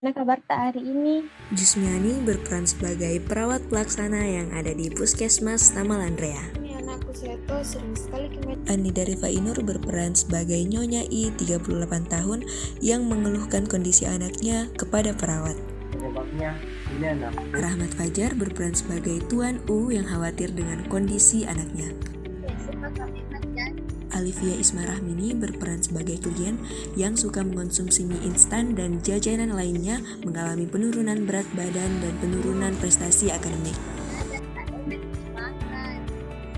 Nah, kabar tak hari ini? Jusmiani berperan sebagai perawat pelaksana yang ada di Puskesmas Tamalandrea. Ini anakku Seto sering sekali Anida Rifainur berperan sebagai Nyonya I, 38 tahun, yang mengeluhkan kondisi anaknya kepada perawat. Penyebabnya ini anak. Rahmat Fajar berperan sebagai Tuan U yang khawatir dengan kondisi anaknya. Alivia Ismarahmini berperan sebagai klien yang suka mengonsumsi mie instan dan jajanan lainnya, mengalami penurunan berat badan dan penurunan prestasi akademik.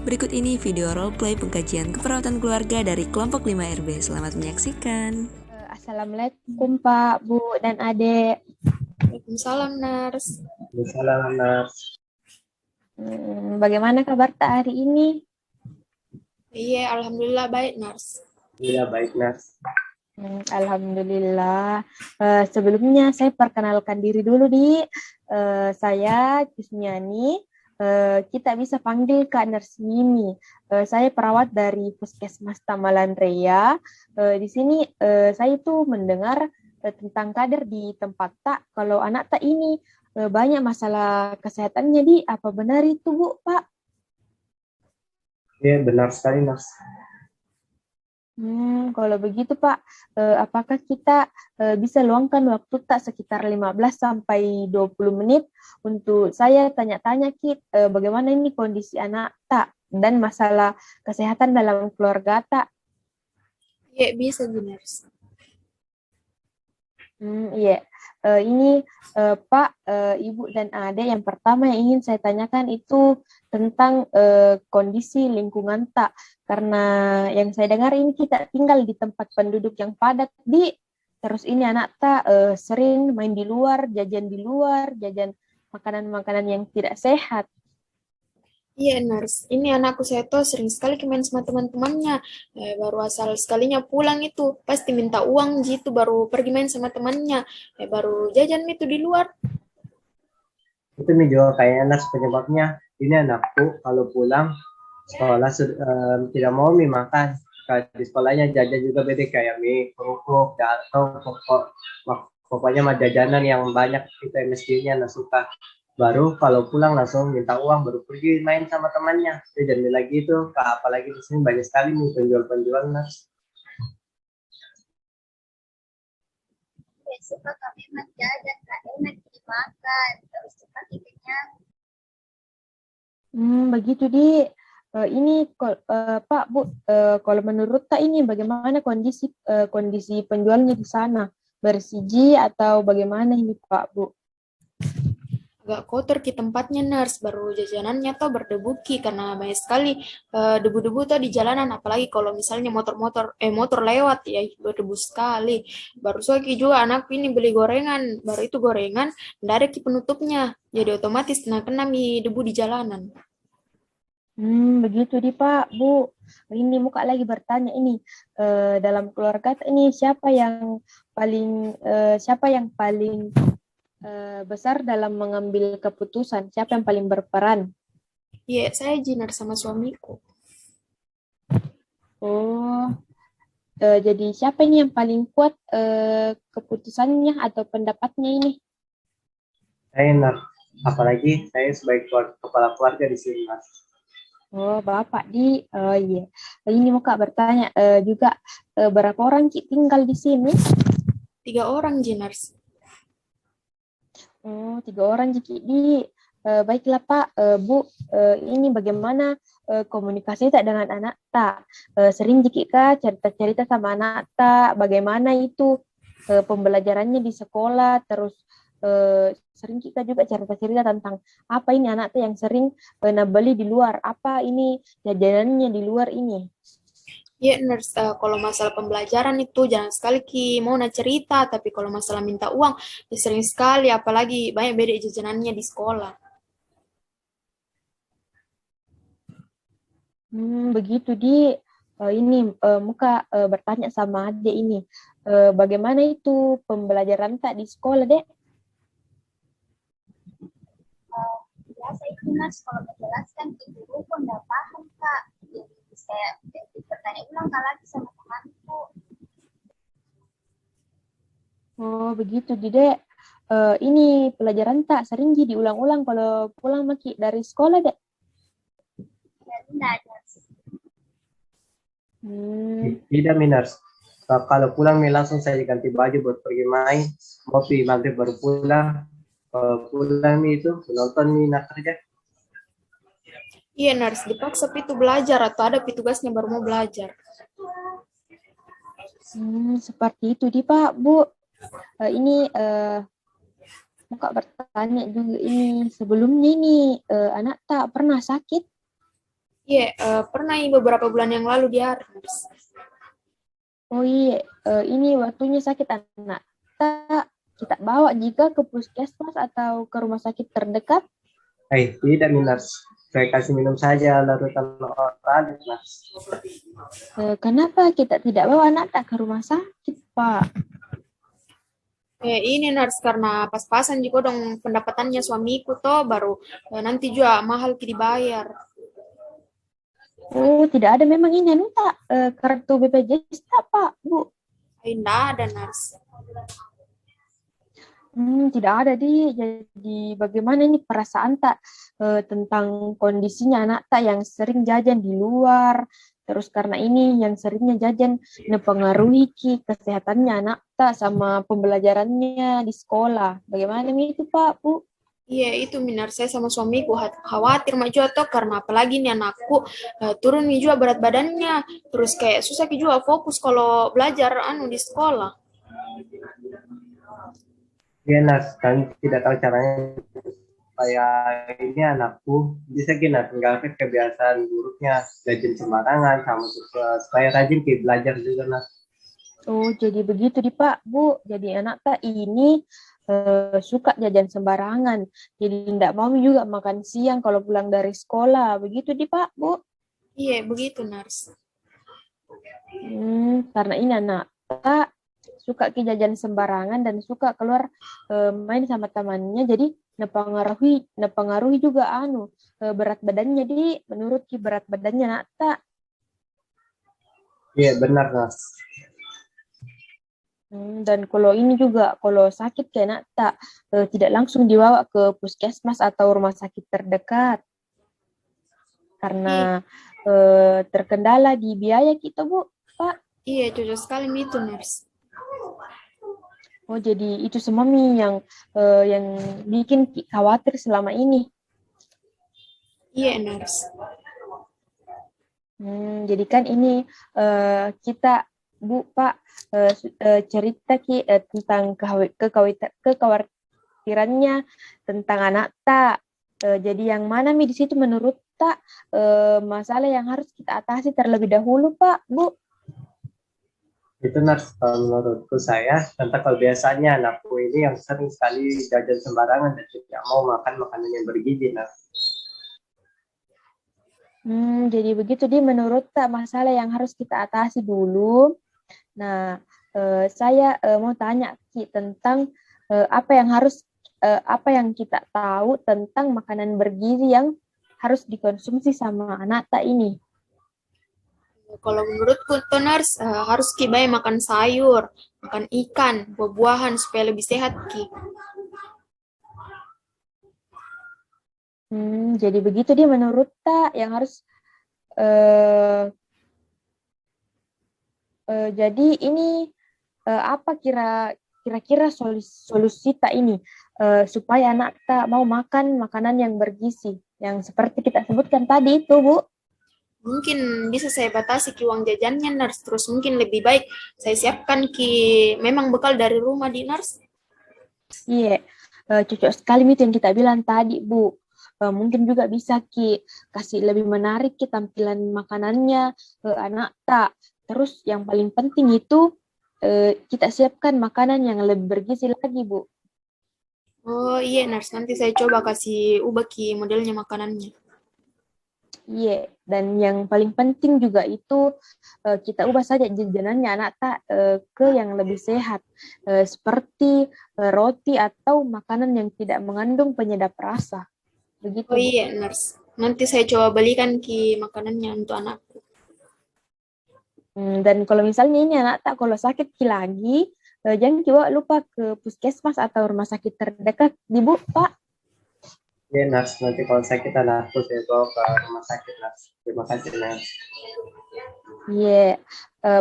Berikut ini video roleplay pengkajian keperawatan keluarga dari kelompok 5 RB. Selamat menyaksikan. Assalamualaikum Pak, Bu, dan Adek. Waalaikumsalam, Nars. Misalnya anak. Bagaimana kabar tak hari ini? Iya, alhamdulillah baik, Nars. Iya baik Nas. Alhamdulillah. Sebelumnya saya perkenalkan diri dulu, Di. Saya Jusmiani. Kita bisa panggil Kak Nurse Mimi. Saya perawat dari Puskesmas Tamalandrea. Di sini saya itu mendengar tentang kader di tempat tak. Kalau anak tak ini banyak masalah kesehatannya, Di. Apa benar itu, Bu, Pak? Iya benar sekali Nas. Kalau begitu Pak, apakah kita bisa luangkan waktu tak sekitar 15 sampai 20 menit untuk saya tanya-tanya Kit, bagaimana ini kondisi anak tak dan masalah kesehatan dalam keluarga tak? Iya, bisa, Nars. Iya. Ini Pak, Ibu dan Ade, yang pertama yang ingin saya tanyakan itu tentang kondisi lingkungan tak, karena yang saya dengar ini kita tinggal di tempat penduduk yang padat, terus ini anak tak sering main di luar, jajan makanan-makanan yang tidak sehat. Iya, Nars. Ini anakku Seto sering sekali main sama teman-temannya. Baru asal sekalinya pulang itu, pasti minta uang gitu, baru pergi main sama temannya. Baru jajan itu di luar. Itu nih juga kayaknya Nas penyebabnya. Ini anakku kalau pulang sekolah tidak mau mie makan. Kayak di sekolahnya jajan juga beda kayak mie, kerupuk, atau pokoknya mah jajanan yang banyak itu MSG-nya Nas suka. Baru kalau pulang langsung minta uang, baru pergi main sama temannya. Jadi lagi itu, apalagi di sini banyak sekali nih penjual-penjual Nas. Suka kami menjajan, gak enak dimakan, terus cepat kenyang. Begitu di ini Pak, Bu, kalau menurut tak ini bagaimana kondisi penjualnya di sana, bersih atau bagaimana ini Pak, Bu? Agak kotor ki tempatnya, Nars. Baru jajanannya tuh berdebu ki karena banyak sekali debu-debu tuh di jalanan. Apalagi kalau misalnya motor lewat ya berdebu sekali. Baru soalnya juga anak ini beli gorengan, baru itu gorengan, nggak ada ki penutupnya. Jadi otomatis kena mi debu di jalanan. Begitu di Pak, Bu. Ini muka lagi bertanya ini, dalam keluarga ini siapa yang paling besar dalam mengambil keputusan? Siapa yang paling berperan? Iya, saya jinar sama suamiku. Oh, jadi siapa ini yang paling kuat keputusannya atau pendapatnya ini? Saya Nas. Apalagi saya sebagai kepala keluarga di sini Mas. Oh, Bapak oh iya. Ini muka bertanya juga berapa orang Ci tinggal di sini? 3 orang, Jinars. Oh, 3 orang Ci baiklah Pak, Bu, ini bagaimana komunikasi tak dengan anak tak? Sering Jiki Kak cerita-cerita sama anak tak, bagaimana itu pembelajarannya di sekolah, terus sering kita juga cerita-cerita tentang apa ini anak tuh yang sering beli di luar, apa ini jajanannya di luar ini. Iya, Nars, kalau masalah pembelajaran itu jangan sekali ki mau cerita, tapi kalau masalah minta uang, ya sering sekali, apalagi banyak beda jajanannya di sekolah. Begitu ini muka bertanya sama adik ini, bagaimana itu pembelajaran tak di sekolah, Dek? Biasa itu Mas, kalau menjelaskan ke guru pun nggak paham Kak. Jadi saya bertanya ulang lagi sama temanku. Oh, begitu, Dek. ini pelajaran tak sering diulang-ulang kalau pulang maki dari sekolah deh. Jadi nggak ada. Tidak minus. Kalau pulang Mi langsung saya ganti baju buat pergi main. Kopi maghrib baru pulang. Pulang Mi itu nonton Mi nak kerja. Iya, nurse, dipaksa pitu belajar atau ada tugasnya baru mau belajar. Seperti itu di Pak, Bu. Ini mau Kak bertanya juga ini sebelumnya ini anak tak pernah sakit? Iya, pernah beberapa bulan yang lalu dia nurse. Oh iya, ini waktunya sakit anak tak kita bawa jika ke puskesmas atau ke rumah sakit terdekat? Tidak minus. Saya kasih minum saja larutan oral, Mas. Kenapa kita tidak bawa anak tak ke rumah sakit, Pak? Ini nurse karena pas-pasan juga dong pendapatannya suamiku toh baru nanti juga mahal dibayar. Oh, tidak ada memang ini anu tak kartu BPJS tak, Pak, Bu? Tidak ada nurse. Tidak ada di. Jadi bagaimana ini perasaan tak tentang kondisinya anak tak yang sering jajan di luar, terus karena ini yang seringnya jajan mempengaruhi kesehatannya anak tak sama pembelajarannya di sekolah. Bagaimana nih itu Pak, Bu? Iya itu minar saya sama suamiku khawatir mah juga toh karena apalagi nih anakku turun nih juga berat badannya terus kayak susah juga fokus kalau belajar di sekolah. Iya, Nas, kan tidak tahu caranya supaya ini anakku bisa gina tinggalkan kebiasaan buruknya jajan sembarangan sama supaya rajin ke belajar juga, Nas. Oh, jadi begitu di Pak, Bu. Jadi anak tak ini suka jajan sembarangan. Jadi tidak mau juga makan siang kalau pulang dari sekolah. Begitu di Pak, Bu. Iya begitu nars. Karena ini anak tak suka jajan sembarangan dan suka keluar main sama temannya. Jadi nepengaruhi juga berat badannya. Jadi menurut berat badannya anak tak. Iya benar, Nas. Dan kalau ini juga, kalau sakit kayak tak tidak langsung dibawa ke puskesmas atau rumah sakit terdekat. Karena terkendala di biaya kita, Bu, Pak. Iya, cocok sekali itu, Nurse. Oh, jadi itu semua yang bikin khawatir selama ini. Iya, Nurse. Jadi kan ini kita, Bu, Pak, cerita tentang kekhawatirannya tentang anak tak. Jadi yang mana di situ menurut tak masalah yang harus kita atasi terlebih dahulu, Pak, Bu? Itu Nars, menurutku saya tentang kalau biasanya anakku ini yang sering sekali jajan sembarangan dan tidak mau makan makanan yang bergizi, Nars. Jadi begitu dia menurut tak masalah yang harus kita atasi dulu. Nah, saya mau tanya Ki tentang apa yang kita tahu tentang makanan bergizi yang harus dikonsumsi sama anak tak ini. Kalau menurutku, Toners harus Ki banyak makan sayur, makan ikan, buah-buahan supaya lebih sehat Ki. Jadi begitu dia menurut tak yang harus jadi ini apa kira-kira solusi tak ini supaya anak tak mau makan makanan yang bergizi yang seperti kita sebutkan tadi itu, Bu? Mungkin bisa saya batasi Ki uang jajannya, Nars. Terus mungkin lebih baik saya siapkan Ki memang bekal dari rumah di Nars. Iya, cocok sekali itu yang kita bilang tadi, Bu. Mungkin juga bisa Ki kasih lebih menarik Ki tampilan makanannya ke anak tak. Terus yang paling penting itu kita siapkan makanan yang lebih bergizi lagi, Bu. Oh iya, Nars. Nanti saya coba kasih ubah Ki modelnya makanannya. Iya, dan yang paling penting juga itu kita ubah saja jajanannya anak tak ke yang lebih sehat, seperti roti atau makanan yang tidak mengandung penyedap rasa. Begitu. Oh iya, Nars. Nanti saya coba belikan Ki makanannya untuk anakku. Dan kalau misalnya ini anak tak kalau sakit lagi, jangan coba lupa ke puskesmas atau rumah sakit terdekat, di Bu, Pak. Ya, Nars, nanti kalau sakit aku saya bawa ke rumah sakit, Nars. Terima kasih, Nars. Iya,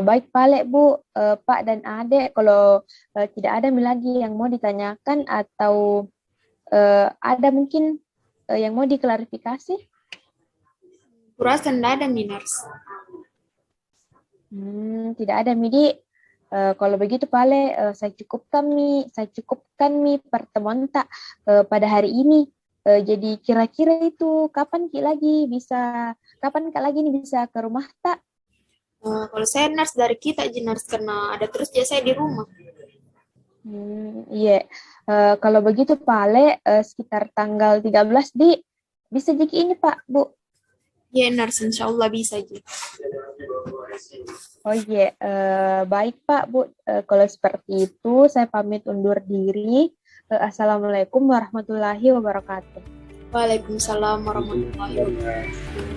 baik Pak Lek, Bu, Pak dan Adek, kalau tidak ada lagi yang mau ditanyakan atau ada mungkin yang mau diklarifikasi? Kurasa nggak ada Minars. Tidak ada Midi. Kalau begitu Pale, saya cukupkan mi pertemuan tak pada hari ini. Jadi kira-kira itu kapan Kak lagi nih bisa ke rumah tak? Kalau saya Nars dari kita aja Nars karena ada terus saya di rumah. Iya. Kalau begitu Pale, sekitar tanggal 13 bisa jadi ini Pak, Bu. Iya Nars, insya Allah bisa aja. Oh iya, baik Pak, Bu. Kalau seperti itu, saya pamit undur diri. Assalamualaikum warahmatullahi wabarakatuh. Waalaikumsalam warahmatullahi wabarakatuh.